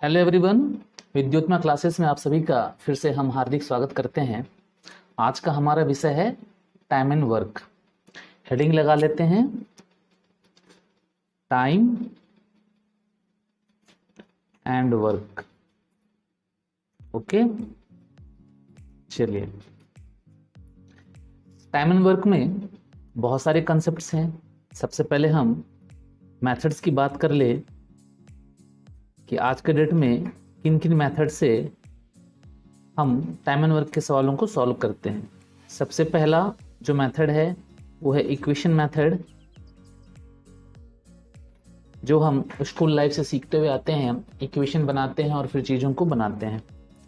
Hello everyone, विद्युत्मा classes में आप सभी का फिर से हम हार्दिक स्वागत करते हैं। आज का हमारा विषय है टाइम एंड वर्क। हेडिंग लगा लेते हैं, टाइम एंड वर्क। ओके, चलिए। टाइम एंड वर्क में बहुत सारे कंसेप्ट्स हैं। सबसे पहले हम मेथड्स की बात कर ले कि आज के डेट में किन किन मेथड से हम टाइम एंड वर्क के सवालों को सॉल्व करते हैं। सबसे पहला जो मेथड है वो है इक्वेशन मेथड, जो हम स्कूल लाइफ से सीखते हुए आते हैं। हम इक्वेशन बनाते हैं और फिर चीज़ों को बनाते हैं,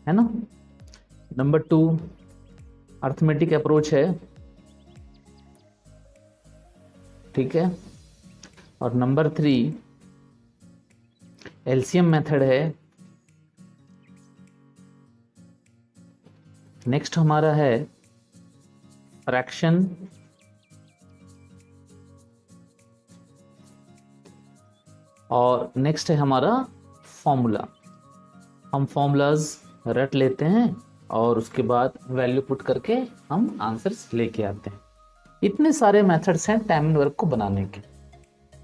है ना। नंबर 2 अर्थमेटिक अप्रोच है, ठीक है। और नंबर 3 एलसीएम मेथड है। नेक्स्ट हमारा है फ्रैक्शन, और नेक्स्ट है हमारा फॉर्मूला। हम फॉर्मूलाज रट लेते हैं और उसके बाद वैल्यू पुट करके हम आंसर्स लेके आते हैं। इतने सारे मेथड्स हैं टाइम एंड वर्क को बनाने के।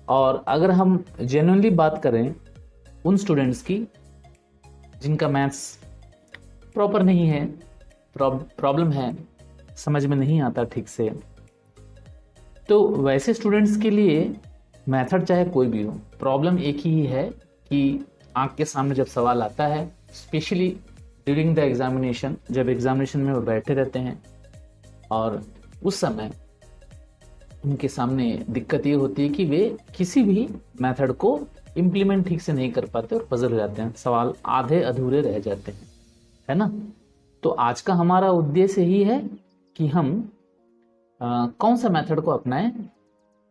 और अगर हम जेन्युइनली बात करें उन स्टूडेंट्स की जिनका मैथ्स प्रॉपर नहीं है, प्रॉब्लम है, समझ में नहीं आता ठीक से, तो वैसे स्टूडेंट्स के लिए मेथड चाहे कोई भी हो, प्रॉब्लम एक ही है कि आंख के सामने जब सवाल आता है, स्पेशली ड्यूरिंग द एग्जामिनेशन, जब एग्जामिनेशन में वो बैठे रहते हैं और उस समय उनके सामने दिक्कत ये होती है कि वे किसी भी मेथड को इम्प्लीमेंट ठीक से नहीं कर पाते और पजल हो जाते हैं, सवाल आधे अधूरे रह जाते हैं, है ना। तो आज का हमारा उद्देश्य ही है कि हम कौन सा मेथड को अपनाएं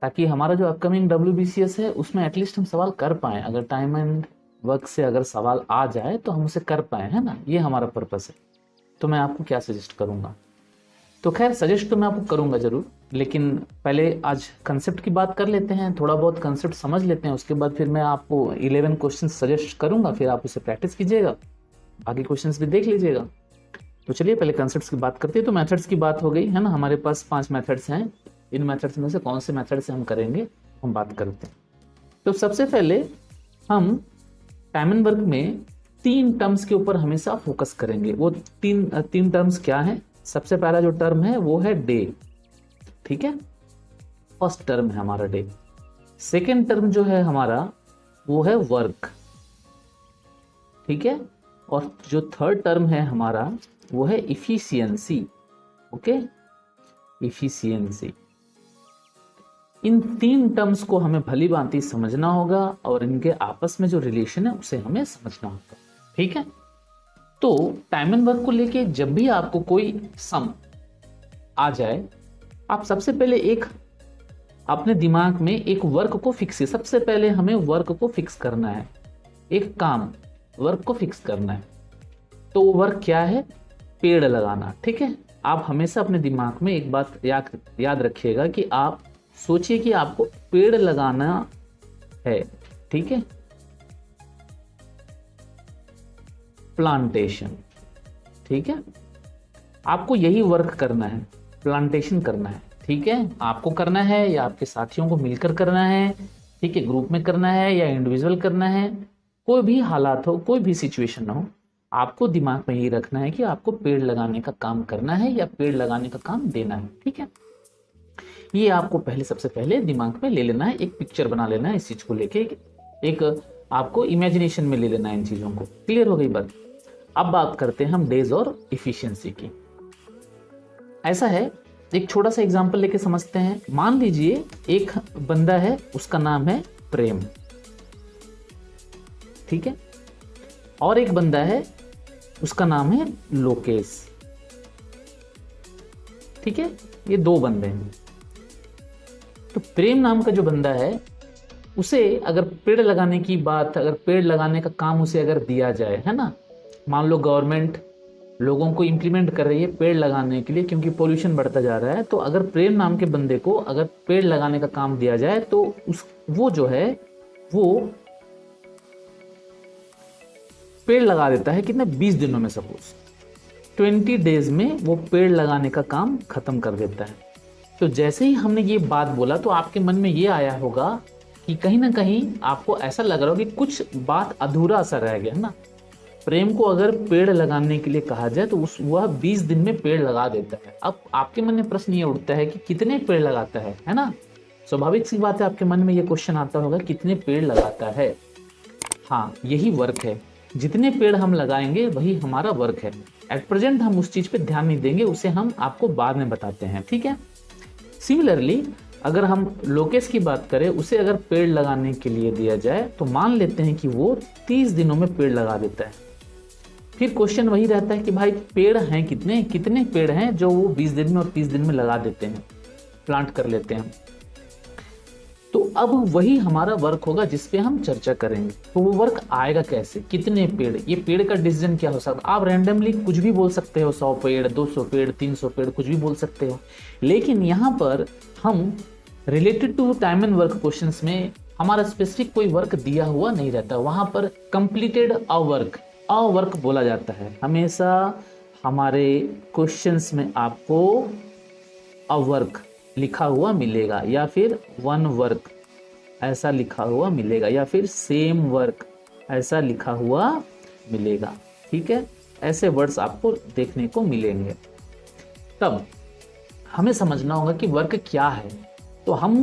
ताकि हमारा जो अपकमिंग WBCS है उसमें एटलीस्ट हम सवाल कर पाएं। अगर टाइम एंड वर्क से अगर सवाल आ जाए तो हम उसे कर पाएं, है ना। ये हमारा पर्पस है। तो मैं आपको क्या सजेस्ट करूंगा, तो खैर सजेस्ट तो मैं आपको करूंगा जरूर, लेकिन पहले आज कंसेप्ट की बात कर लेते हैं, थोड़ा बहुत कंसेप्ट समझ लेते हैं। उसके बाद फिर मैं आपको 11 क्वेश्चन सजेस्ट करूंगा, फिर आप उसे प्रैक्टिस कीजिएगा, बाकी क्वेश्चंस भी देख लीजिएगा। तो चलिए पहले कंसेप्ट्स की बात करते हैं। तो मेथड्स की बात हो गई, है ना। हमारे पास 5 मेथड्स हैं। इन मेथड्स में से कौन से मेथड से हम करेंगे हम बात करते हैं। तो सबसे पहले हम टाइम एंड वर्क में 3 टर्म्स के ऊपर हमेशा फोकस करेंगे। वो तीन टर्म्स क्या है? सबसे पहला जो टर्म है वो है डे, ठीक है, फर्स्ट टर्म है हमारा डे। सेकेंड टर्म जो है हमारा वो है वर्क, ठीक है। और जो थर्ड टर्म है हमारा वो है इफिशियंसी, ओके, इफिशियंसी। इन 3 टर्म्स को हमें भली भांति समझना होगा और इनके आपस में जो रिलेशन है उसे हमें समझना होगा, ठीक है। तो टाइम एंड वर्क को लेके जब भी आपको कोई सम आ जाए, आप सबसे पहले एक अपने दिमाग में एक वर्क को फिक्स, सबसे पहले हमें वर्क को फिक्स करना है, एक काम वर्क को फिक्स करना है। तो वो वर्क क्या है? पेड़ लगाना, ठीक है। आप हमेशा अपने दिमाग में एक बात याद रखिएगा कि आप सोचिए कि आपको पेड़ लगाना है, ठीक है, प्लांटेशन, ठीक है। आपको यही वर्क करना है, प्लांटेशन करना है, ठीक है। आपको करना है या आपके साथियों को मिलकर करना है, ठीक है, ग्रुप में करना है या इंडिविजुअल करना है, कोई भी हालात हो, कोई भी सिचुएशन हो, आपको दिमाग में यही रखना है कि आपको पेड़ लगाने का काम करना है या पेड़ लगाने का काम देना है, ठीक है। ये आपको सबसे पहले दिमाग में ले लेना है, एक पिक्चर बना लेना है इस चीज को लेके, एक आपको इमेजिनेशन में ले लेना है इन चीजों को। क्लियर हो गई बात? अब बात करते हैं हम डेज और इफिशियंसी की। ऐसा है, एक छोटा सा एग्जांपल लेके समझते हैं। मान लीजिए एक बंदा है, उसका नाम है प्रेम, ठीक है, और एक बंदा है उसका नाम है लोकेश, ठीक है। ये 2 बंदे हैं। तो प्रेम नाम का जो बंदा है उसे अगर पेड़ लगाने की बात, अगर पेड़ लगाने का काम उसे अगर दिया जाए, है ना, मान लो गवर्नमेंट लोगों को इंप्लीमेंट कर रही है पेड़ लगाने के लिए क्योंकि पोल्यूशन बढ़ता जा रहा है, तो अगर प्रेम नाम के बंदे को अगर पेड़ लगाने का काम दिया जाए तो वो जो है वो पेड़ लगा देता है कितने 20 दिनों में, सपोज 20 डेज में वो पेड़ लगाने का काम खत्म कर देता है। तो जैसे ही हमने ये बात बोला तो आपके मन में ये आया होगा कि कहीं ना कहीं आपको ऐसा लग रहा होगा कि कुछ बात अधूरा सा रह गया है ना। प्रेम को अगर पेड़ लगाने के लिए कहा जाए तो वह 20 दिन में पेड़ लगा देता है। अब आपके मन में प्रश्न ये उठता है कि कितने पेड़ लगाता है ना। स्वाभाविक सी बात है, आपके मन में ये क्वेश्चन आता होगा कितने पेड़ लगाता है। हाँ, यही वर्क है, जितने पेड़ हम लगाएंगे वही हमारा वर्क है। एट प्रेजेंट हम उस चीज पे ध्यान नहीं देंगे, उसे हम आपको बाद में बताते हैं, ठीक है। सिमिलरली अगर हम लोकेश की बात करें, उसे अगर पेड़ लगाने के लिए दिया जाए तो मान लेते हैं कि वो 30 दिनों में पेड़ लगा देता है। फिर क्वेश्चन वही रहता है कि भाई पेड़ हैं कितने, कितने पेड़ हैं जो वो 20 दिन में और 30 दिन में लगा देते हैं, प्लांट कर लेते हैं। तो अब वही हमारा वर्क होगा जिस पे हम चर्चा करेंगे। तो वो वर्क आएगा कैसे, कितने पेड़, ये पेड़ का डिसीजन क्या हो सकता है। आप रैंडमली कुछ भी बोल सकते हो, 100 पेड़, 200 पेड़, 300 पेड़, कुछ भी बोल सकते हो। लेकिन यहाँ पर हम related to time and work questions में हमारा स्पेसिफिक कोई वर्क दिया हुआ नहीं रहता, वहां पर कंप्लीटेड अ वर्क बोला जाता है। हमेशा हमारे क्वेश्चंस में आपको अ वर्क लिखा हुआ मिलेगा, या फिर वन वर्क ऐसा लिखा हुआ मिलेगा, या फिर सेम वर्क ऐसा लिखा हुआ मिलेगा, ठीक है। ऐसे वर्ड्स आपको देखने को मिलेंगे। तब हमें समझना होगा कि वर्क क्या है। तो हम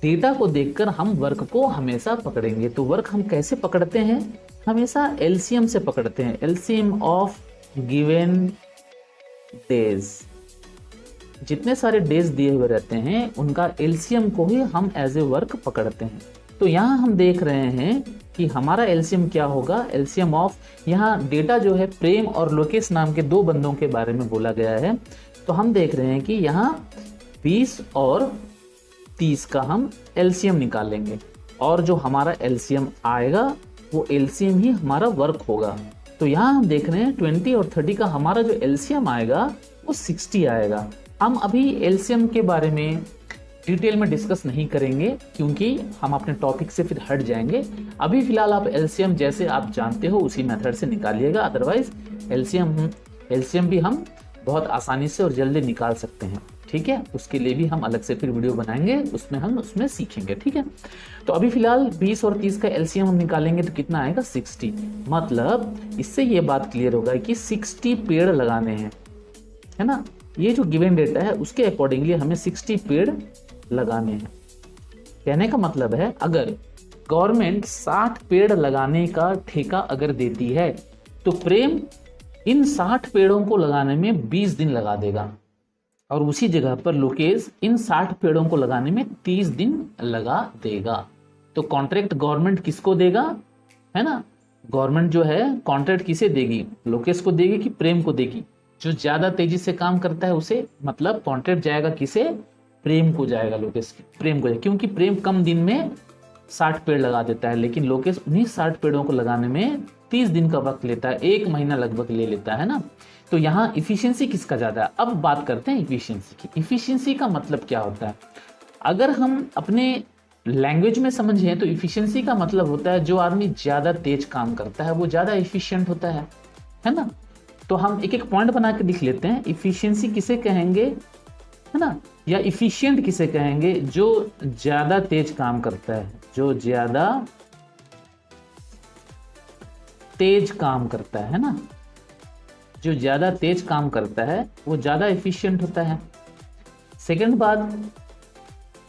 डेटा को देखकर हम वर्क को हमेशा पकड़ेंगे। तो वर्क हम कैसे पकड़ते हैं, हमेशा एलसीएम से पकड़ते हैं, एलसीएम ऑफ गिवन डेज। जितने सारे डेज दिए हुए रहते हैं उनका एलसीएम को ही हम एज ए वर्क पकड़ते हैं। तो यहाँ हम देख रहे हैं कि हमारा एलसीएम क्या होगा, एलसीएम ऑफ, यहाँ डेटा जो है प्रेम और लोकेश नाम के दो बंदों के बारे में बोला गया है। तो हम देख रहे हैं कि यहाँ 20 और 30 का हम एलसीएम निकालेंगे, और जो हमारा एलसीएम आएगा वो एलसीएम ही हमारा वर्क होगा। तो यहाँ हम देख रहे हैं 20 और 30 का हमारा जो एलसीएम आएगा वो 60 आएगा। हम अभी एलसीएम के बारे में डिटेल में डिस्कस नहीं करेंगे क्योंकि हम अपने टॉपिक से फिर हट जाएंगे। अभी फिलहाल आप एलसीएम जैसे आप जानते हो उसी मेथड से निकालिएगा। अदरवाइज एलसीएम भी हम बहुत आसानी से और जल्दी निकाल सकते हैं, ठीक है। उसके लिए भी हम अलग से फिर वीडियो बनाएंगे, उसमें सीखेंगे, ठीक है। तो अभी फिलहाल 20 और 30 का एलसीएम हम निकालेंगे तो कितना आएगा 60। मतलब इससे ये बात क्लियर होगा कि 60 पेड़ लगाने हैं, है ना। ये जो गिवन डेटा है उसके अकॉर्डिंगली हमें 60 पेड़ लगाने हैं। कहने का मतलब है अगर गवर्नमेंट 60 पेड़ लगाने का ठेका अगर देती है तो प्रेम इन 60 पेड़ों को लगाने में 20 दिन लगा देगा, और उसी जगह पर लोकेश इन 60 पेड़ों को लगाने में 30 दिन लगा देगा। तो कॉन्ट्रैक्ट गवर्नमेंट किसको देगा, है ना। गवर्नमेंट जो है कॉन्ट्रैक्ट किसे देगी, लोकेश को देगी कि प्रेम को देगी। जो ज्यादा तेजी से काम करता है उसे, मतलब कॉन्ट्रैक्ट जाएगा किसे, प्रेम को जाएगा, लोकेश प्रेम को जाएगा, क्योंकि प्रेम कम दिन में 60 पेड़ लगा देता है, लेकिन लोकेश उन्हीं 60 पेड़ों को लगाने में 30 दिन का वक्त लेता है, 1 महीना लगभग ले लेता है ना। तो यहाँ इफिशियंसी किसका ज्यादा है। अब बात करते हैं इफिशियंसी की। इफिशियंसी का मतलब क्या होता है, अगर हम अपने लैंग्वेज में समझें तो इफिशियंसी का मतलब होता है जो आदमी ज्यादा तेज काम करता है वो ज्यादा इफिशियंट होता है ना। तो हम एक एक पॉइंट बना के लिख लेते हैं। इफिशियंसी किसे कहेंगे, है ना, या इफिशियंट किसे कहेंगे, जो ज्यादा तेज काम करता है, जो ज्यादा तेज काम करता है ना, जो ज्यादा तेज काम करता है वो ज्यादा एफिशिएंट होता है। सेकंड बात,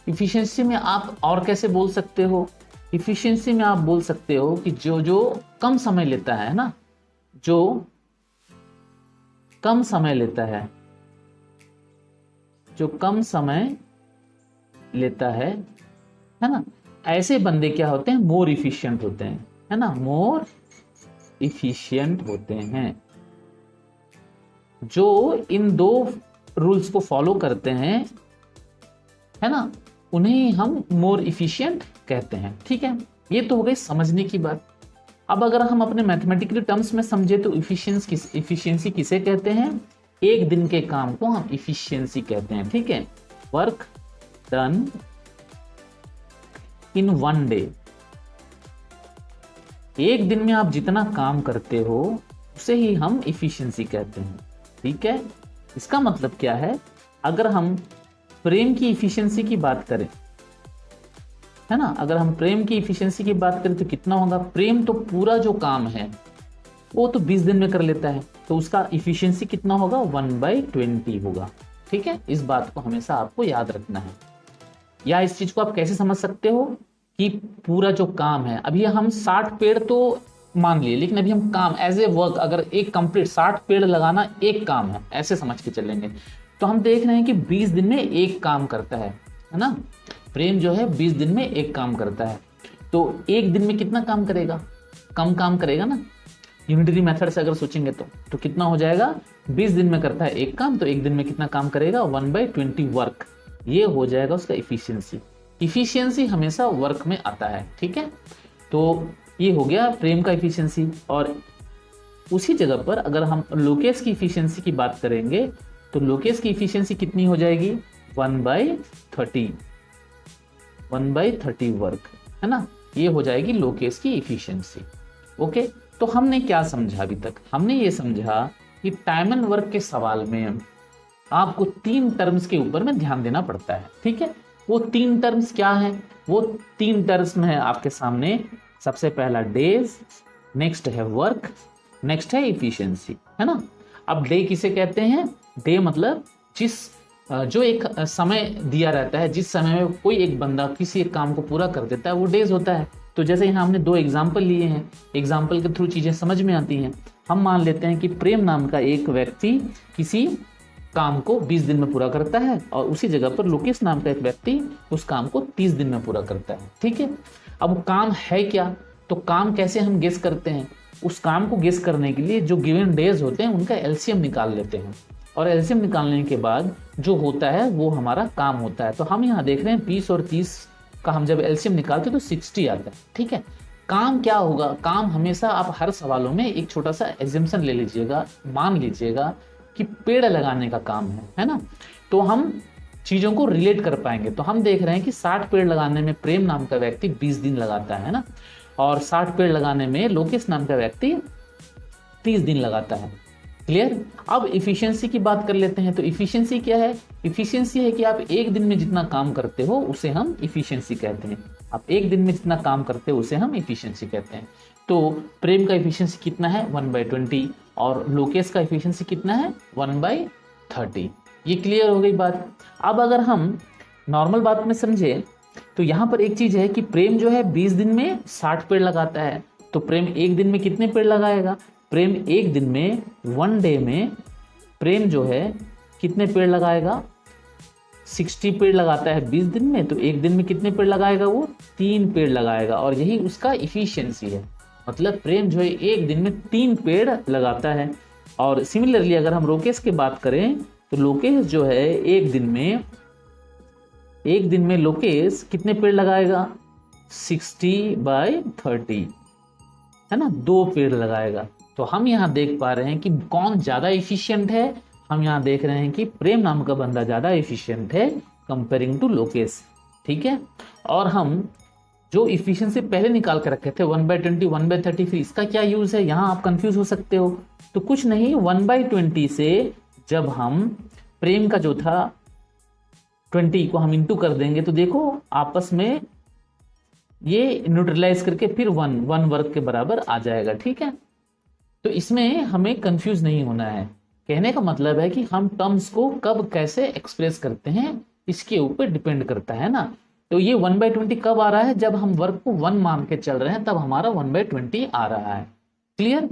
इफिशिएंसी में आप और कैसे बोल सकते हो, इफिशिएंसी में आप बोल सकते हो कि जो कम समय लेता है ना, जो कम समय लेता है, जो कम समय लेता है ना, ऐसे बंदे क्या होते हैं, मोर इफिशिएंट होते हैं, है ना, मोर इफिशिएंट होते हैं। जो इन दो रूल्स को फॉलो करते हैं, है ना, उन्हें हम मोर इफिशिएंट कहते हैं, ठीक है। ये तो हो गई समझने की बात। अब अगर हम अपने मैथमेटिकली टर्म्स में समझे तो इफिशियंसी किसे कहते हैं, एक दिन के काम को हम इफिशियंसी कहते हैं, ठीक है। वर्क डन इन 1 डे, एक दिन में आप जितना काम करते हो उसे ही हम इफिशिएंसी कहते हैं। ठीक है, इसका मतलब क्या है, अगर हम प्रेम की इफिशिएंसी की बात करें, है ना, अगर हम प्रेम की इफिशिएंसी की बात करें तो कितना होगा। प्रेम तो पूरा जो काम है वो तो 20 दिन में कर लेता है, तो उसका इफिशिएंसी कितना होगा, 1/20 होगा। ठीक है, इस बात को हमेशा आपको याद रखना है। या इस चीज को आप कैसे समझ सकते हो कि पूरा जो काम है, अभी हम 60 पेड़ तो मान लिए, लेकिन अभी हम काम एज ए वर्क, अगर एक कंप्लीट 60 पेड़ लगाना एक काम है ऐसे समझ के चलेंगे, तो हम देख रहे हैं कि 20 दिन में एक काम करता है ना। प्रेम जो है 20 दिन में एक काम करता है, तो एक दिन में कितना काम करेगा, कम काम करेगा ना। यूनिटरी मेथड से अगर सोचेंगे तो कितना हो जाएगा, 20 दिन में करता है एक काम, तो एक दिन में कितना काम करेगा, 1/20 वर्क। ये हो जाएगा उसका इफिशियंसी। इफिशियंसी हमेशा वर्क में आता है। ठीक है, तो ये हो गया प्रेम का इफिशियंसी। और उसी जगह पर अगर हम लोकेश की इफिशियंसी की बात करेंगे तो लोकेश की इफिशियंसी कितनी हो जाएगी, 1/30 वर्क, है ना। ये हो जाएगी लोकेश की इफिशियंसी। ओके, तो हमने क्या समझा अभी तक, हमने ये समझा कि टाइम एंड वर्क के सवाल में आपको 3 टर्म्स के ऊपर में ध्यान देना पड़ता है। ठीक है, वो 3 टर्म्स क्या है, वो 3 टर्म्स में है आपके सामने। सबसे पहला डेज, नेक्स्ट है वर्क, नेक्स्ट है इफिशियंसी, है ना। अब डे किसे कहते हैं, डे मतलब जो एक समय दिया रहता है, जिस समय में कोई एक बंदा किसी एक काम को पूरा कर देता है, वो डेज होता है। तो जैसे यहाँ हमने 2 एग्जाम्पल लिए हैं, एग्जाम्पल के थ्रू चीजें समझ में आती हैं। हम मान लेते हैं कि प्रेम नाम का एक व्यक्ति किसी काम को 20 दिन में पूरा करता है, और उसी जगह पर लोकेश नाम का एक व्यक्ति उस काम को 30 दिन में पूरा करता है। ठीक है, अब काम है क्या, तो काम कैसे हम गेस करते हैं, उस काम को गेस करने के लिए जो गिवन डेज होते हैं उनका एलसीएम निकाल लेते हैं, और एलसीएम निकालने के बाद जो होता है वो हमारा काम होता है। तो हम यहाँ देख रहे हैं 20 और 30 का हम जब एलसीएम निकालते हैं तो 60 आता है। ठीक है, काम क्या होगा, काम हमेशा आप हर सवालों में एक छोटा सा एग्जाम्पशन ले लीजिएगा, मान लीजिएगा कि पेड़ लगाने का काम है ना, तो हम चीजों को रिलेट कर पाएंगे। तो हम देख रहे हैं कि 60 पेड़ लगाने में प्रेम नाम का व्यक्ति 20 दिन लगाता है ना, और 60 पेड़ लगाने में लोकेश नाम का व्यक्ति 30 दिन लगाता है। क्लियर। अब इफिशियंसी की बात कर लेते हैं। तो इफिशियंसी क्या है, इफिशियंसी है कि आप एक दिन में जितना काम करते हो उसे हम इफिशियंसी कहते हैं। आप एक दिन में जितना काम करते हो उसे हम इफिशियंसी कहते हैं। तो प्रेम का इफिशियंसी कितना है, 1/20, और लोकेश का इफिशियंसी कितना है, 1/30। ये क्लियर हो गई बात। अब अगर हम नॉर्मल बात में समझे तो यहाँ पर एक चीज है कि प्रेम जो है 20 दिन में 60 पेड़ लगाता है, तो प्रेम एक दिन में कितने पेड़ लगाएगा, प्रेम एक दिन में 1 डे में प्रेम जो है कितने पेड़ लगाएगा, 60 पेड़ लगाता है 20 दिन में, तो एक दिन में कितने पेड़ लगाएगा, वो 3 पेड़ लगाएगा, और यही उसका इफिशियंसी है। मतलब प्रेम जो है एक दिन में 3 पेड़ लगाता है। और सिमिलरली अगर हम लोकेश की बात करें तो लोकेश जो है एक दिन में लोकेश कितने पेड़ लगाएगा, 60/30, है ना, 2 पेड़ लगाएगा। तो हम यहाँ देख पा रहे हैं कि कौन ज्यादा इफिशियंट है। हम यहाँ देख रहे हैं कि प्रेम नाम का बंदा ज्यादा इफिशियंट है कंपेयरिंग टू लोकेश। ठीक है, और हम जो इफिशियंसी पहले निकाल के रखे थे 1/20, 1/30, फिर इसका क्या यूज है, यहाँ आप कंफ्यूज हो सकते हो। तो कुछ नहीं, 1/20 से जब हम प्रेम का जो था 20 को हम इंटू कर देंगे तो देखो आपस में ये न्यूट्रलाइज करके फिर 1 वर्ग के बराबर आ जाएगा। ठीक है, तो इसमें हमें कंफ्यूज नहीं होना है। कहने का मतलब है कि हम टर्म्स को कब कैसे एक्सप्रेस करते हैं इसके ऊपर डिपेंड करता है ना। तो ये 1/20 कब आ रहा है, जब हम वर्ग को 1 मान के चल रहे हैं तब हमारा 1/20 आ रहा है। क्लियर।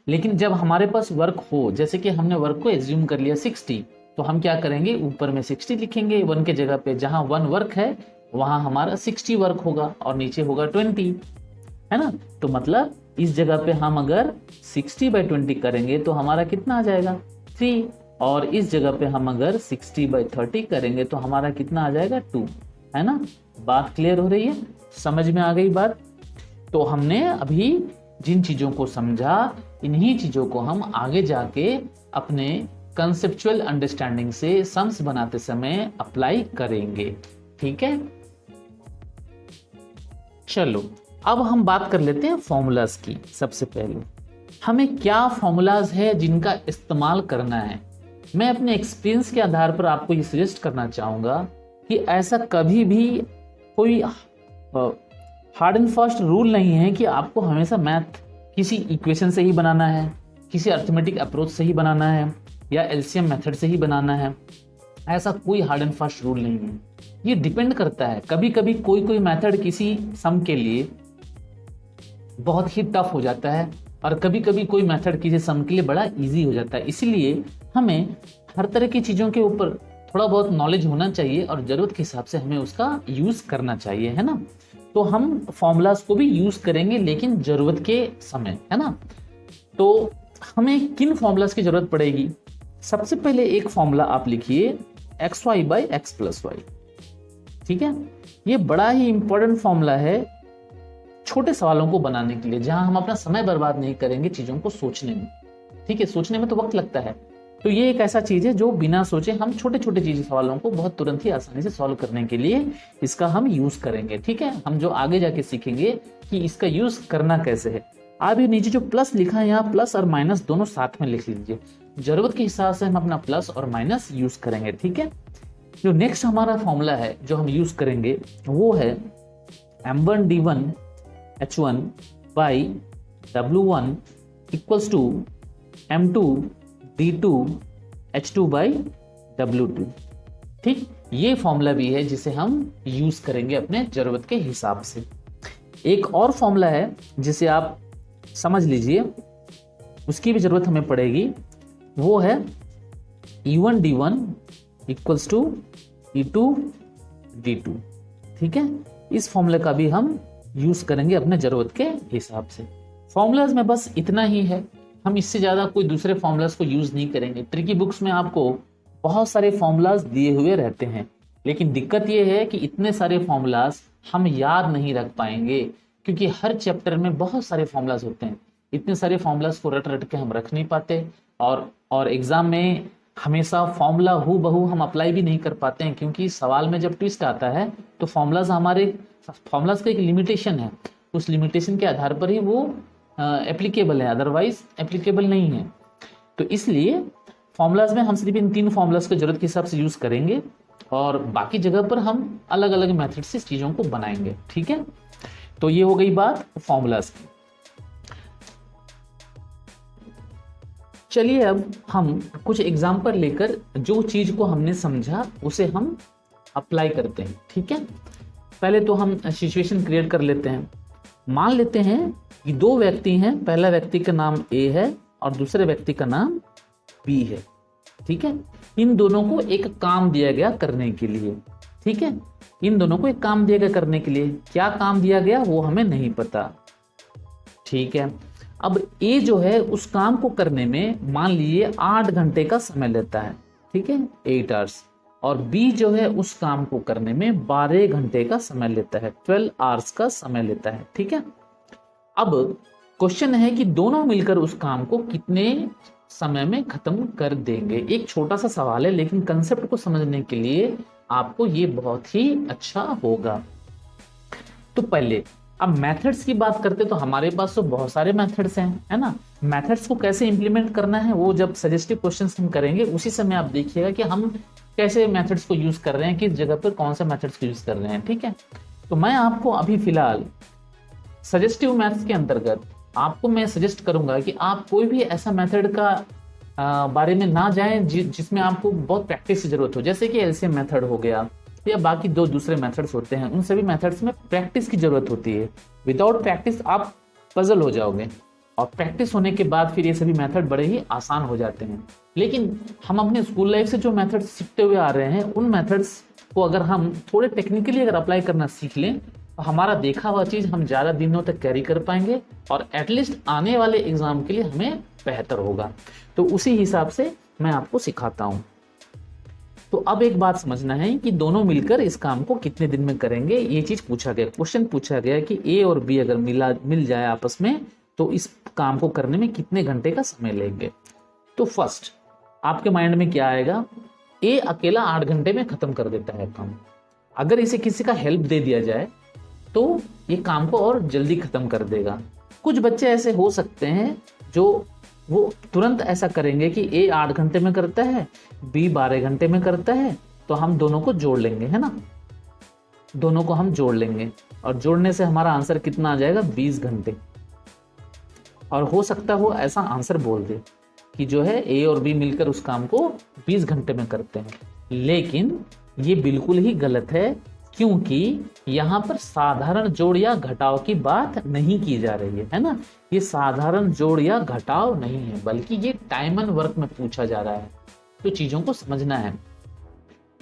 लेकिन जब हमारे पास वर्क हो, जैसे कि हमने वर्क को एज्यूम कर लिया 60, तो हम क्या करेंगे, ऊपर में 60 लिखेंगे 1 के जगह पे, जहां 1 वर्क है वहां हमारा 60 वर्क होगा और नीचे होगा 20, है ना। तो मतलब इस जगह पे हम अगर 60/20 करेंगे तो हमारा कितना आ जाएगा, 3, और इस जगह पे हम अगर 60/30 करेंगे तो हमारा कितना आ जाएगा, 2, है ना। बात क्लियर हो रही है, समझ में आ गई बात। तो हमने अभी जिन चीजों को समझा, इन्हीं चीजों को हम आगे जाके अपने कंसेप्चुअल अंडरस्टैंडिंग से सम्स बनाते समय अप्लाई करेंगे। ठीक है, चलो अब हम बात कर लेते हैं फॉर्मूलाज की। सबसे पहले हमें क्या फॉर्मूलाज है जिनका इस्तेमाल करना है। मैं अपने एक्सपीरियंस के आधार पर आपको ये सजेस्ट करना चाहूँगा कि ऐसा कभी भी कोई हार्ड एंड फास्ट रूल नहीं है कि आपको हमेशा मैथ किसी इक्वेशन से ही बनाना है, किसी अर्थमेटिक अप्रोच से ही बनाना है, या एलसीएम मेथड से ही बनाना है। ऐसा कोई हार्ड एंड फास्ट रूल नहीं है। ये डिपेंड करता है, कभी कभी कोई कोई मेथड किसी सम के लिए बहुत ही टफ हो जाता है और कभी कभी कोई मेथड किसी सम के लिए बड़ा इजी हो जाता है। इसीलिए हमें हर तरह की चीज़ों के ऊपर थोड़ा बहुत नॉलेज होना चाहिए और ज़रूरत के हिसाब से हमें उसका यूज़ करना चाहिए, है ना। तो हम फॉर्मूलाज को भी यूज़ करेंगे लेकिन ज़रूरत के समय, है ना। तो हमें किन फॉर्मूलाज की ज़रूरत पड़ेगी। सबसे पहले एक फॉर्मूला आप लिखिए xy/x+y, ठीक है। ये बड़ा ही इंपॉर्टेंट फॉर्मूला है छोटे सवालों को बनाने के लिए, जहां हम अपना समय बर्बाद नहीं करेंगे चीज़ों को सोचने में, ठीक है। सोचने में तो वक्त लगता है, तो ये एक ऐसा चीज़ है जो बिना सोचे हम छोटे छोटे चीज़ सवालों को बहुत तुरंत ही आसानी से सॉल्व करने के लिए इसका हम यूज़ करेंगे, ठीक है। हम जो आगे जाके सीखेंगे कि इसका यूज़ करना कैसे है। आप ये नीचे जो प्लस लिखा है यहाँ प्लस और माइनस दोनों साथ में लिख लीजिए, जरूरत के हिसाब से हम अपना प्लस और माइनस यूज़ करेंगे, ठीक है। जो नेक्स्ट हमारा फॉर्मूला है जो हम यूज़ करेंगे वो है m1d1 h1 by w1 equals to m2 d2 h2 by w2, ठीक। ये फॉर्मूला भी है जिसे हम यूज करेंगे अपने जरूरत के हिसाब से। एक और फॉर्मूला है जिसे आप समझ लीजिए, उसकी भी जरूरत हमें पड़ेगी, वो है e1 d1 equals to e2 d2, ठीक है। इस फॉर्मूले का भी हम यूज करेंगे अपने जरूरत के हिसाब से। फॉर्मूलाज में बस इतना ही है, हम इससे ज़्यादा कोई दूसरे फॉर्मूलाज को यूज़ नहीं करेंगे। ट्रिकी बुक्स में आपको बहुत सारे फॉर्मूलाज दिए हुए रहते हैं, लेकिन दिक्कत ये है कि इतने सारे फॉर्मूलाज हम याद नहीं रख पाएंगे, क्योंकि हर चैप्टर में बहुत सारे फॉर्मूलाज होते हैं। इतने सारे फॉर्मूलाज को रट रट के हम रख नहीं पाते, और एग्ज़ाम में हमेशा फॉर्मूला हू बहू हम अप्लाई भी नहीं कर पाते हैं, क्योंकि सवाल में जब ट्विस्ट आता है तो फॉर्मूलाज का एक लिमिटेशन है, उस लिमिटेशन के आधार पर ही वो एप्लीकेबल है, अदरवाइज एप्लीकेबल नहीं है। तो इसलिए फॉर्मूलाज में हम सिर्फ इन 3 फॉर्मूलाज को जरूरत के हिसाब से यूज करेंगे और बाकी जगह पर हम अलग अलग मेथड से चीज़ों को बनाएंगे, ठीक है। तो ये हो गई बात फॉर्मूलाज की। चलिए अब हम कुछ एग्जाम्पल लेकर जो चीज़ को हमने समझा उसे हम अप्लाई करते हैं, ठीक है। पहले तो हम सिचुएशन क्रिएट कर लेते हैं। मान लेते हैं कि 2 व्यक्ति हैं, पहला व्यक्ति का नाम A है और दूसरे व्यक्ति का नाम B है, ठीक है। इन दोनों को एक काम दिया गया करने के लिए, ठीक है। इन दोनों को एक काम दिया गया करने के लिए, क्या काम दिया गया वो हमें नहीं पता, ठीक है। अब A जो है उस काम को करने में मान लीजिए 8 घंटे का समय लेता है, ठीक है, 8 आवर्स, और B जो है उस काम को करने में 12 घंटे का समय लेता है, 12 आवर्स का समय लेता है, ठीक है। अब क्वेश्चन है कि दोनों मिलकर उस काम को कितने समय में खत्म कर देंगे। एक छोटा सा सवाल है, लेकिन कंसेप्ट को समझने के लिए आपको ये बहुत ही अच्छा होगा। तो पहले अब मेथड्स की बात करते तो हमारे पास तो बहुत सारे मेथड्स हैं, है ना। मेथड्स को कैसे इंप्लीमेंट करना है वो जब सजेस्टिव क्वेश्चंस हम करेंगे उसी समय आप देखिएगा कि हम कैसे मेथड्स को यूज कर रहे हैं, किस जगह पर कौन सा मेथड्स को यूज कर रहे हैं, ठीक है। तो मैं आपको अभी फिलहाल सजेस्टिव मैथ्स के अंतर्गत आपको मैं सजेस्ट करूंगा कि आप कोई भी ऐसा मेथड का बारे में ना जाएं जिसमें आपको बहुत प्रैक्टिस की जरूरत हो, जैसे कि एलसीएम मेथड हो गया या बाकी 2 दूसरे मेथड्स होते हैं। उन सभी मेथड्स में प्रैक्टिस की जरूरत होती है। विदाउट प्रैक्टिस आप पजल हो जाओगे, और प्रैक्टिस होने के बाद फिर ये सभी मेथड बड़े ही आसान हो जाते हैं। लेकिन हम अपने स्कूल लाइफ से जो मेथड्स सीखते हुए आ रहे हैं उन मेथड्स को अगर हम थोड़े टेक्निकली अगर अप्लाई करना सीख लें तो हमारा देखा हुआ चीज़ हम ज़्यादा दिनों तक कैरी कर पाएंगे और एटलीस्ट आने वाले एग्जाम के लिए हमें बेहतर होगा। तो उसी हिसाब से मैं आपको सिखाता हूँ। तो अब एक बात समझना है कि दोनों मिलकर इस काम को कितने दिन में करेंगे। ये चीज़ पूछा गया, क्वेश्चन पूछा गया कि A और B अगर मिल जाए आपस में तो इस काम को करने में कितने घंटे का समय लेंगे। तो फर्स्ट आपके माइंड में क्या आएगा, A अकेला 8 घंटे में खत्म कर देता है काम। अगर इसे किसी का हेल्प दे दिया जाए तो ये काम को और जल्दी खत्म कर देगा। कुछ बच्चे ऐसे हो सकते हैं जो वो तुरंत ऐसा करेंगे कि ए 8 घंटे में करता है, बी 12 घंटे में करता है, तो हम दोनों को जोड़ लेंगे, है ना, दोनों को हम जोड़ लेंगे और जोड़ने से हमारा आंसर कितना आ जाएगा, 20 घंटे। और हो सकता है वो ऐसा आंसर बोल दे कि जो है ए और बी मिलकर उस काम को 20 घंटे में करते हैं, लेकिन ये बिल्कुल ही गलत है, क्योंकि यहाँ पर साधारण जोड़ या घटाव की बात नहीं की जा रही है ना। ये साधारण जोड़ या घटाव नहीं है, बल्कि ये टाइम एंड वर्क में पूछा जा रहा है। तो चीजों को समझना है।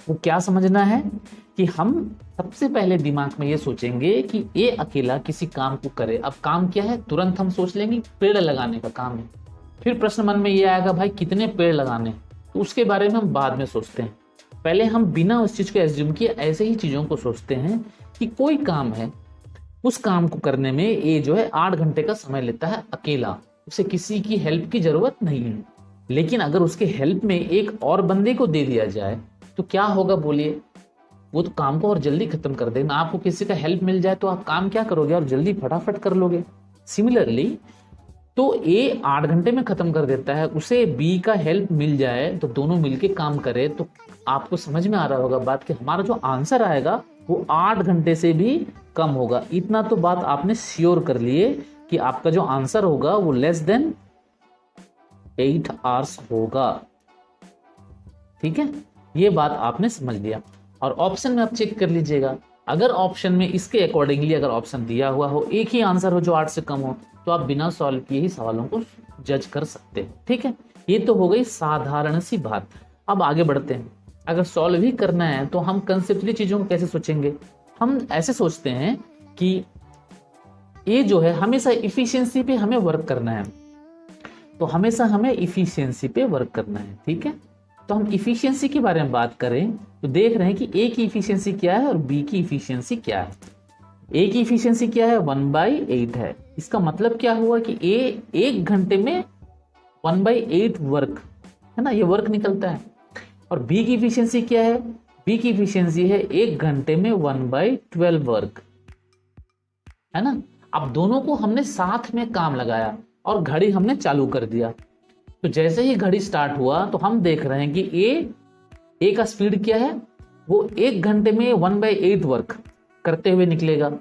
वो क्या समझना है कि हम सबसे पहले दिमाग में ये सोचेंगे कि ए अकेला किसी काम को करे। अब काम क्या है, तुरंत हम सोच लेंगे पेड़ लगाने का काम है। फिर प्रश्न मन में ये आएगा, भाई कितने पेड़ लगाने, तो उसके बारे में हम बाद में सोचते हैं। पहले हम बिना उस चीज को एज्यूम किए ऐसे ही चीजों को सोचते हैं कि कोई काम है, उस काम को करने में ए जो है 8 घंटे का समय लेता है अकेला, उसे किसी की हेल्प की जरूरत नहीं है। लेकिन अगर उसके हेल्प में एक और बंदे को दे दिया जाए तो क्या होगा, बोलिए, वो तो काम को और जल्दी खत्म कर देगा। आपको किसी का हेल्प मिल जाए तो आप काम क्या करोगे, और जल्दी फटाफट कर लोगे। सिमिलरली तो ए 8 घंटे में खत्म कर देता है, उसे बी का हेल्प मिल जाए तो दोनों मिलके काम करे, तो आपको समझ में आ रहा होगा बात कि हमारा जो आंसर आएगा वो 8 घंटे से भी कम होगा। इतना तो बात आपने श्योर कर लिए कि आपका जो आंसर होगा वो लेस देन 8 आवर्स होगा। ठीक है, ये बात आपने समझ लिया। और ऑप्शन में आप चेक कर लीजिएगा, अगर ऑप्शन में इसके अकॉर्डिंगली अगर ऑप्शन दिया हुआ हो, एक ही आंसर हो जो 8 से कम हो, तो आप बिना सॉल्व किए ही सवालों को जज कर सकते हैं। ठीक है, ये तो हो गई साधारण सी बात। अब आगे बढ़ते हैं। अगर सॉल्व ही करना है तो हम कंसेप्चुअली चीजों को कैसे सोचेंगे। हम ऐसे सोचते हैं कि ये जो है हमेशा इफिशियंसी पे हमें वर्क करना है, तो हमेशा हमें इफिशियंसी पे वर्क करना है। ठीक है, तो हम इफिशियंसी के बारे में बात करें तो देख रहे हैं कि ए की इफिशियंसी क्या है और बी की इफिशियंसी क्या है। ए की इफिशियंसी क्या है, 1/8 है। इसका मतलब क्या हुआ कि ए 1 घंटे में 1/8 वर्क, है ना, ये वर्क निकलता है। और बी की इफिशियंसी क्या है, बी की इफिशियंसी है 1 घंटे में 1/12 वर्क, है ना। अब दोनों को हमने साथ में काम लगाया और घड़ी हमने चालू कर दिया, तो जैसे ही घड़ी स्टार्ट हुआ तो हम देख रहे हैं कि ए का स्पीड क्या है, वो 1 घंटे में 1/8 वर्क करते हुए निकलेगा,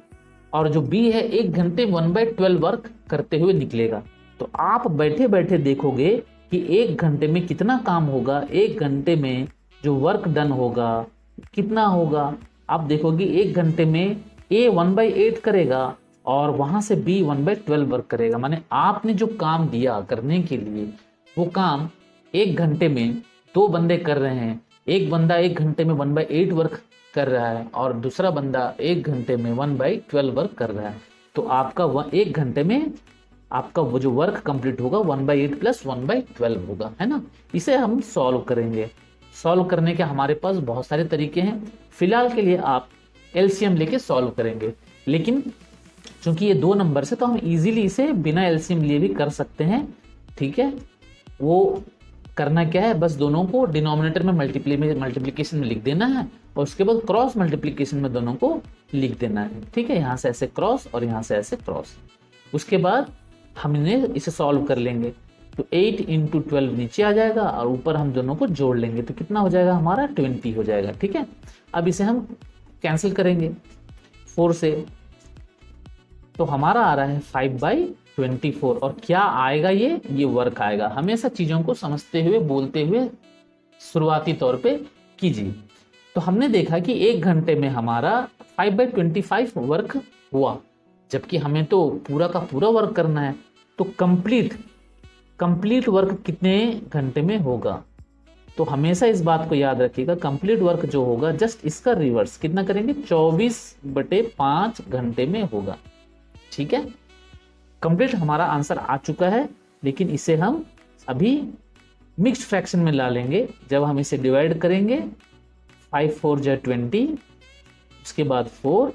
और जो बी है 1 घंटे 1/12 वर्क करते हुए निकलेगा। तो आप बैठे बैठे देखोगे कि 1 घंटे में कितना काम होगा, 1 घंटे में जो वर्क डन होगा कितना होगा। आप देखोगे 1 घंटे में ए 1/8 करेगा और वहां से बी 1/12 वर्क करेगा। माने आपने जो काम दिया करने के लिए, वो काम 1 घंटे में 2 बंदे कर रहे हैं। एक बंदा 1 घंटे में 1/8 वर्क कर रहा है और दूसरा बंदा 1 घंटे में 1/12 वर्क कर रहा है। तो आपका 1 घंटे में आपका वो जो वर्क कंप्लीट होगा 1/8 + 1/12 होगा, है ना। इसे हम सॉल्व करेंगे। सॉल्व करने के हमारे पास बहुत सारे तरीके हैं। फिलहाल के लिए आप एलसीएम लेके सॉल्व करेंगे, लेकिन चूंकि ये 2 नंबर से तो हम इजीली इसे बिना एलसीएम लिए भी कर सकते हैं। ठीक है, वो करना क्या है, बस दोनों को डिनोमिनेटर में मल्टीप्लिकेशन में लिख देना है और उसके बाद क्रॉस मल्टीप्लिकेशन में दोनों को लिख देना है। ठीक है, यहाँ से ऐसे क्रॉस और यहाँ से ऐसे क्रॉस। उसके बाद हमने इसे सॉल्व कर लेंगे, तो 8 × 12 नीचे आ जाएगा और ऊपर हम दोनों को जोड़ लेंगे, तो कितना हो जाएगा हमारा, 20 हो जाएगा। ठीक है, अब इसे हम कैंसिल करेंगे 4 से, तो हमारा आ रहा है 5/24। और क्या आएगा, ये वर्क आएगा। हमेशा चीजों को समझते हुए बोलते हुए शुरुआती तौर पे कीजिए। तो हमने देखा कि 1 घंटे में हमारा 5/25 वर्क हुआ, जबकि हमें तो पूरा का पूरा वर्क करना है। तो कंप्लीट वर्क कितने घंटे में होगा, तो हमेशा इस बात को याद रखिएगा, कंप्लीट वर्क जो होगा जस्ट इसका रिवर्स कितना करेंगे, 24/5 घंटे में होगा। ठीक है, कंप्लीट हमारा आंसर आ चुका है, लेकिन इसे हम अभी मिक्स्ड फ्रैक्शन में ला लेंगे। जब हम इसे डिवाइड करेंगे 5 4 = 20, उसके बाद 4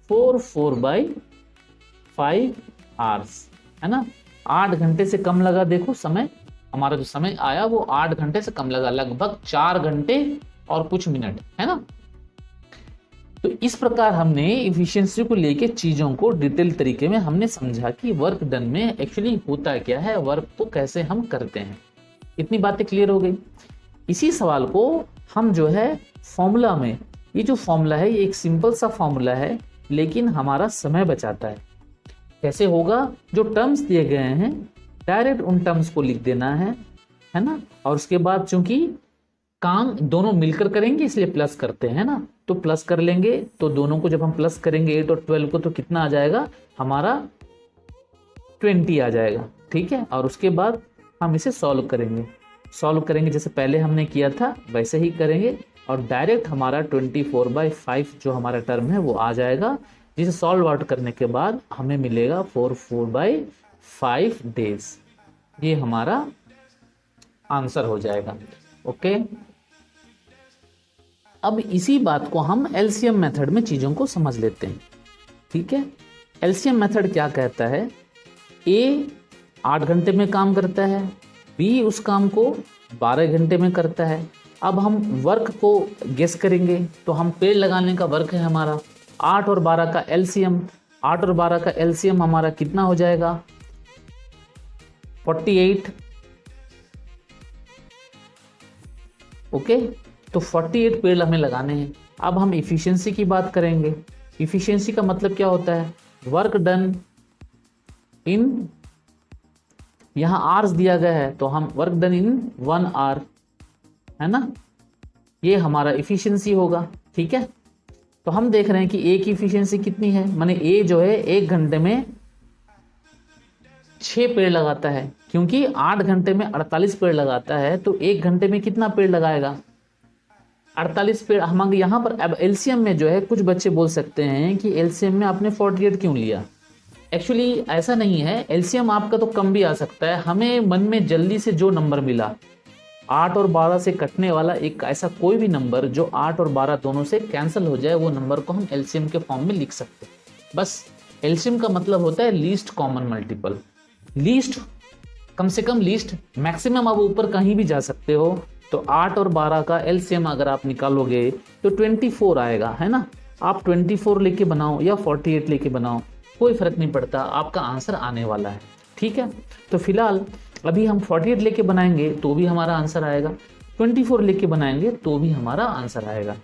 4/5 आवर्स, है ना। 8 घंटे से कम लगा, देखो समय, हमारा जो समय आया वो 8 घंटे से कम लगा, लगभग 4 घंटे और कुछ मिनट, है ना। तो इस प्रकार हमने इफिशियंसी को लेके चीज़ों को डिटेल तरीके में हमने समझा कि वर्क डन में एक्चुअली होता क्या है, वर्क को कैसे हम करते हैं। इतनी बातें क्लियर हो गई। इसी सवाल को हम जो है फॉर्मूला में, ये जो फॉर्मूला है ये एक सिंपल सा फॉर्मूला है लेकिन हमारा समय बचाता है। कैसे होगा? जो टर्म्स दिए गए हैं डायरेक्ट उन टर्म्स को लिख देना है ना, और उसके बाद चूंकि काम दोनों मिलकर करेंगे इसलिए प्लस करते हैं ना, तो प्लस कर लेंगे। तो दोनों को जब हम प्लस करेंगे 8 और 12 को, तो कितना आ जाएगा हमारा 20 आ जाएगा। ठीक है, और उसके बाद हम इसे सॉल्व करेंगे जैसे पहले हमने किया था वैसे ही करेंगे, और डायरेक्ट हमारा 24/5 जो हमारा टर्म है वो आ जाएगा, जिसे सॉल्व आउट करने के बाद हमें मिलेगा 44/5 डेज। ये हमारा आंसर हो जाएगा। ओके, अब इसी बात को हम एलसीएम मेथड में चीज़ों को समझ लेते हैं। ठीक है, एलसीएम मेथड क्या कहता है? ए 8 घंटे में काम करता है, बी उस काम को 12 घंटे में करता है। अब हम वर्क को गेस करेंगे, तो हम पेड़ लगाने का वर्क है हमारा 8 और 12 का एलसीएम। 8 और 12 का एलसीएम हमारा कितना हो जाएगा? 48। ओके, तो 48 पेड़ हमें लगाने हैं। अब हम इफिशियंसी की बात करेंगे। इफिशियंसी का मतलब क्या होता है? वर्क डन इन, यहां आवर्स दिया गया है तो हम वर्क डन इन 1 आवर, है ना, ये हमारा इफिशियंसी होगा। ठीक है, तो हम देख रहे हैं कि ए की इफिशियंसी कितनी है, माने ए जो है 1 घंटे में 6 पेड़ लगाता है, क्योंकि 8 घंटे में 48 पेड़ लगाता है, तो 1 घंटे में कितना पेड़ लगाएगा? 48 पेड़। हम यहाँ पर अब एलसीएम में जो है, कुछ बच्चे बोल सकते हैं कि एलसीएम में आपने 48 क्यों लिया? एक्चुअली ऐसा नहीं है, एलसीएम आपका तो कम भी आ सकता है। हमें मन में जल्दी से जो नंबर मिला 8 और 12 से कटने वाला एक ऐसा कोई भी नंबर जो 8 और 12 दोनों से कैंसिल हो जाए, वो नंबर को हम एलसीएम के फॉर्म में लिख सकते हैं। बस एलसीएम का मतलब होता है लीस्ट कॉमन मल्टीपल। लीस्ट, कम से कम लीस्ट, मैक्सिमम आप ऊपर कहीं भी जा सकते हो। तो 8 और 12 का एलसीएम अगर आप निकालोगे तो 24 आएगा, है ना। आप 24 लेके बनाओ या 48 लेके बनाओ, कोई फर्क नहीं पड़ता, आपका आंसर आने वाला है। ठीक है, तो फिलहाल अभी हम 48 लेके बनाएंगे तो भी हमारा आंसर आएगा, 24 लेके बनाएंगे तो भी हमारा आंसर आएगा।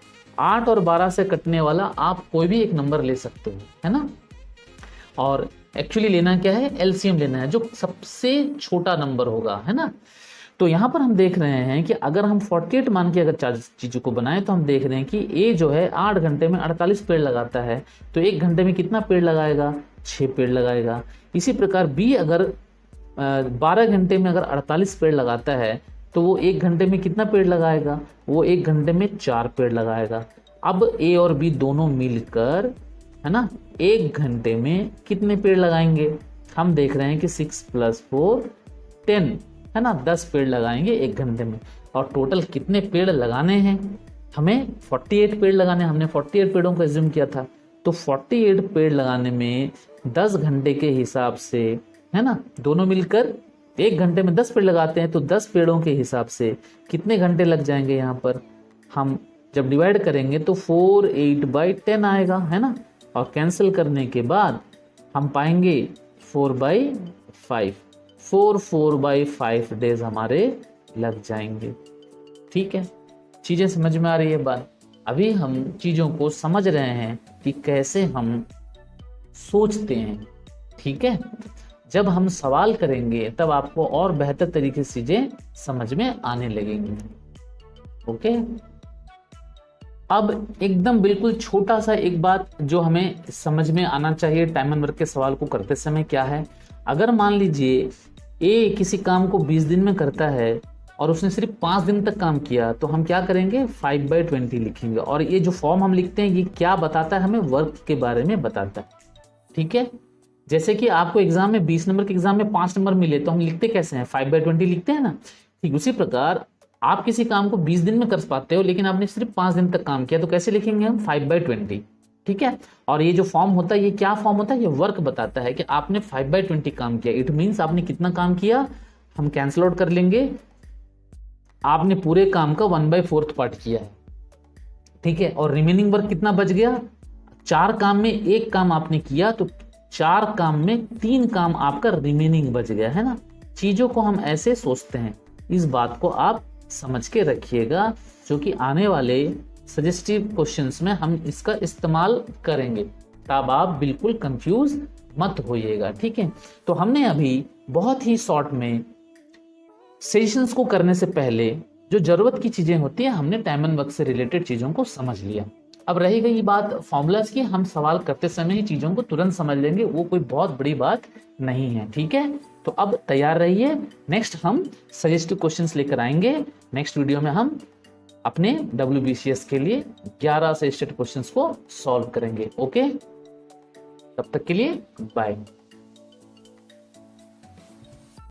8 और 12 से कटने वाला आप कोई भी एक नंबर ले सकते हो, है ना। और एक्चुअली लेना क्या है? एलसीएम लेना है, जो सबसे छोटा नंबर होगा, है ना। तो यहाँ पर हम देख रहे हैं कि अगर हम 48 मान के अगर चीज़ों को बनाएं, तो हम देख रहे हैं कि ए जो है 8 घंटे में 48 पेड़ लगाता है, तो 1 घंटे में कितना पेड़ लगाएगा? 6 पेड़ लगाएगा। इसी प्रकार बी अगर 12 घंटे में अगर 48 पेड़ लगाता है, तो वो 1 घंटे में कितना पेड़ लगाएगा? वो 1 घंटे में 4 पेड़ लगाएगा। अब ए और बी दोनों मिलकर, है ना, 1 घंटे में कितने पेड़ लगाएंगे? हम देख रहे हैं कि 6 + 4 10, है ना, 10 पेड़ लगाएंगे 1 घंटे में। और टोटल कितने पेड़ लगाने हैं? हमें 48 पेड़ लगाने, हमने 48 पेड़ों को एज्यूम किया था। तो 48 पेड़ लगाने में 10 घंटे के हिसाब से, है ना, दोनों मिलकर 1 घंटे में 10 पेड़ लगाते हैं, तो 10 पेड़ों के हिसाब से कितने घंटे लग जाएंगे? यहाँ पर हम जब डिवाइड करेंगे तो 48/10 आएगा, है ना, और कैंसिल करने के बाद हम पाएंगे 4/5, 4/5 डेज हमारे लग जाएंगे। ठीक है, चीजें समझ में आ रही है बात? अभी हम चीजों को समझ रहे हैं कि कैसे हम सोचते हैं। ठीक है, जब हम सवाल करेंगे तब आपको और बेहतर तरीके से चीजें समझ में आने लगेंगी। ओके, अब एकदम बिल्कुल छोटा सा एक बात जो हमें समझ में आना चाहिए टाइम एंड वर्क के सवाल को करते समय क्या है? अगर मान लीजिए ए किसी काम को 20 दिन में करता है और उसने सिर्फ 5 दिन तक काम किया, तो हम क्या करेंगे? 5/20 लिखेंगे। और ये जो फॉर्म हम लिखते हैं ये क्या बताता है? हमें वर्क के बारे में बताता है। ठीक है, जैसे कि आपको एग्जाम में 20 नंबर के एग्जाम में 5 नंबर मिले, तो हम लिखते कैसे हैं? 5/20 लिखते हैं ना। ठीक उसी प्रकार आप किसी काम को 20 दिन में कर पाते हो, लेकिन आपने सिर्फ 5 दिन तक काम किया, तो कैसे लिखेंगे हम? 5/20। ठीक है, और ये जो फॉर्म होता है ये क्या फॉर्म होता है? ये वर्क बताता है कि आपने 5/20 काम किया। इट मीन्स आपने कितना काम किया? हम कैंसिल आउट कर लेंगे, आपने पूरे काम का 1/4 पार्ट किया है। ठीक है, और रिमेनिंग वर्क कितना बच गया, 4 काम में 1 काम आपने किया तो 4 काम में 3 काम आपका रिमेनिंग बच गया है ना। चीजों को हम ऐसे सोचते हैं, इस बात को आप समझ के रखिएगा, जो कि आने वाले सजेस्टिव क्वेश्चंस में हम इसका इस्तेमाल करेंगे, तब आप बिल्कुल कंफ्यूज मत होइएगा। ठीक है, तो हमने अभी बहुत ही शॉर्ट में सेशंस को करने से पहले जो जरूरत की चीजें होती है, हमने टाइम एंड वर्क से रिलेटेड चीजों को समझ लिया। अब रही गई बात फॉर्मूलाज की, हम सवाल करते समय ही चीजों को तुरंत समझ लेंगे, वो कोई बहुत बड़ी बात नहीं है। ठीक है, तो अब तैयार रहिए, नेक्स्ट हम सजेस्टिव क्वेश्चंस लेकर आएंगे। नेक्स्ट वीडियो में हम अपने WBCS के लिए 11 सजेस्टेड क्वेश्चंस को सॉल्व करेंगे। ओके, तब तक के लिए बाय।